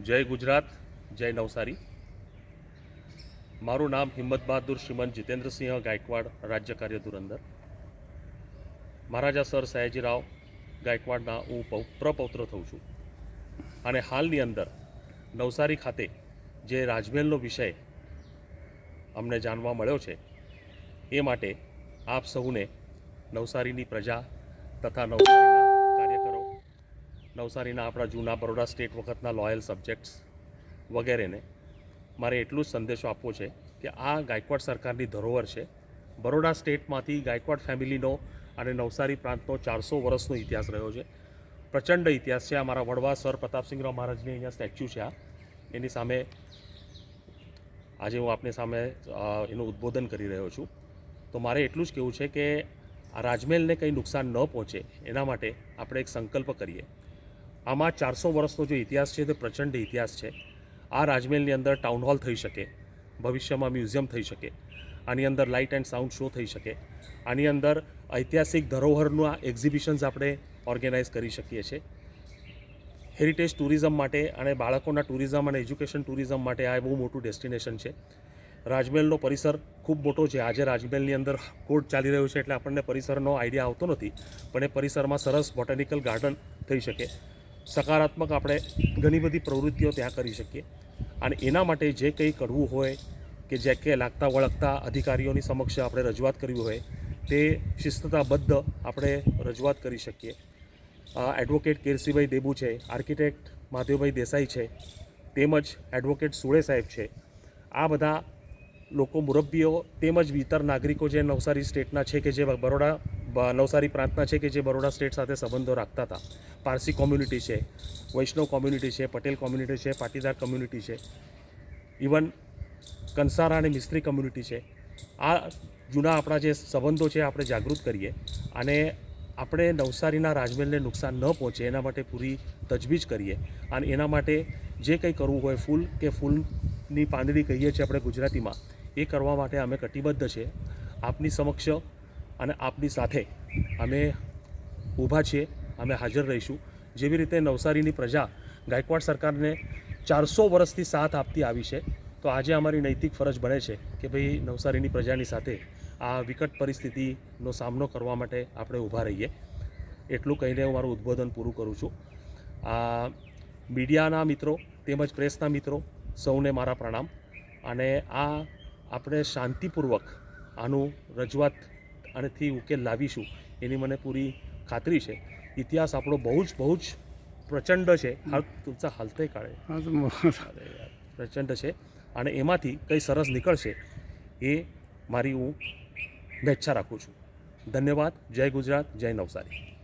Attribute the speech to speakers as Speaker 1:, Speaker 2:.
Speaker 1: જય ગુજરાત, જય નવસારી. મારું નામ હિંમત બહાદુર શ્રીમંત જીતેન્દ્રસિંહ ગાયકવાડ, રાજ્ય કાર્ય ધુરંધર. મહારાજા સર સયાજીરાવ ગાયકવાડના હું પ્રપૌત્ર થઉં છું અને હાલની અંદર નવસારી ખાતે જે રાજમહેલનો વિષય અમને જાણવા મળ્યો છે એ માટે આપ સૌને, નવસારીની પ્રજા તથા નવસારીના કાર્યકરો, નવસારીના આપણા જૂના બરોડા સ્ટેટ વખતના લોયલ સબ્જેક્ટ્સ વગેરેને મારે એટલું જ સંદેશો આપવો છે કે આ ગાયકવાડ સરકારની ધરોહર છે. બરોડા સ્ટેટમાંથી ગાયકવાડ ફેમિલીનો અને નવસારી પ્રાંતનો 400 વર્ષનો ઇતિહાસ રહ્યો છે. પ્રચંડ ઇતિહાસ છે. અમારા વડવા સર પ્રતાપસિંહરાવ મહારાજની અહીંયા સ્ટેચ્યુ છે. એની સામે આજે હું આપની સામે એનું ઉદ્બોધન કરી રહ્યો છું. તો મારે એટલું જ કહેવું છે કે આ રાજમહેલને કંઈ નુકસાન ન પહોંચે એના માટે આપણે એક સંકલ્પ કરીએ. આમાં 400 વર્ષનો જે ઇતિહાસ છે તે પ્રચંડ ઇતિહાસ છે. આ રાજમહેલની અંદર ટાઉન હોલ થઈ શકે, ભવિષ્યમાં મ્યુઝિયમ થઈ શકે, આની અંદર લાઇટ એન્ડ સાઉન્ડ શો થઈ શકે, આની અંદર ઐતિહાસિક ધરોહરના એક્ઝિબિશન્સ આપણે ઓર્ગેનાઇઝ કરી શકીએ છીએ. હેરિટેજ ટુરિઝમ માટે અને બાળકોના ટુરિઝમ અને એજ્યુકેશન ટુરિઝમ માટે આ બહુ મોટું ડેસ્ટિનેશન છે. રાજમહેલનો પરિસર ખૂબ મોટો છે. આજે રાજમહેલની અંદર કોર્ટ ચાલી રહ્યો છે એટલે આપણને પરિસરનો આઈડિયા આવતો નથી, પણ એ પરિસરમાં સરસ બોટેનિકલ ગાર્ડન થઈ શકે. સકારાત્મક આપણે ઘણી બધી પ્રવૃત્તિઓ ત્યાં કરી શકીએ અને એના માટે જે કંઈ કરવું હોય કે જે કે લાગતા વળગતા અધિકારીઓની સમક્ષ આપણે રજૂઆત કરવી હોય તે શિસ્તતાબદ્ધ આપણે રજૂઆત કરી શકીએ. એડવોકેટ કેરસીભાઈ દેબુ છે, આર્કિટેક્ટ માધવભાઈ દેસાઈ છે, તેમજ એડવોકેટ સુળે સાહેબ છે. આ બધા લોકો મુરબ્બીઓ તેમજ ઇતર નાગરિકો જે નવસારી સ્ટેટના છે કે જે નવસારી પ્રાંતના છે કે જે બરોડા સ્ટેટ સાથે સંબંધો રાખતા હતા. પારસી કોમ્યુનિટી છે, વૈષ્ણવ કોમ્યુનિટી છે, પટેલ કોમ્યુનિટી છે, પાટીદાર કોમ્યુનિટી છે, ઇવન કંસારા અને મિસ્ત્રી કોમ્યુનિટી છે. આ જૂના આપણા જે સંબંધો છે આપણે જાગૃત કરીએ અને આપણે નવસારીના રાજમહેલને નુકસાન ન પહોંચે એના માટે પૂરી તજવીજ કરીએ અને એના માટે જે કંઈ કરવું હોય, ફૂલ કે ફૂલની પાંદડી કહીએ છીએ આપણે ગુજરાતીમાં, એ કરવા માટે અમે કટિબદ્ધ છે. આપની સમક્ષ અને આપની સાથે અમે ઊભા છીએ, અમે હાજર રહીશું. જેવી રીતે નવસારીની પ્રજા ગાયકવાડ સરકારને 400 વર્ષથી સાથ આપતી આવી છે, તો આજે અમારી નૈતિક ફરજ બને છે કે ભાઈ નવસારીની પ્રજાની સાથે આ વિકટ પરિસ્થિતિનો સામનો કરવા માટે આપણે ઊભા રહીએ. એટલું કહીને હું મારું ઉદ્બોધન પૂરું કરું છું. મીડિયાના મિત્રો તેમજ પ્રેસના મિત્રો સૌને મારા પ્રણામ. અને આ આપણે શાંતિપૂર્વક આનું રજૂઆત આનેથી ઉકેલ લાવીશું એની મને પૂરી ખાતરી છે. ઇતિહાસ આપણો બહુ જ પ્રચંડ છે. હાલતે કાળે પ્રચંડ છે અને એમાંથી કંઈ સરસ નીકળશે એ મારી હું મેચ્છા રાખું છું. ધન્યવાદ. જય ગુજરાત, જય નવસારી.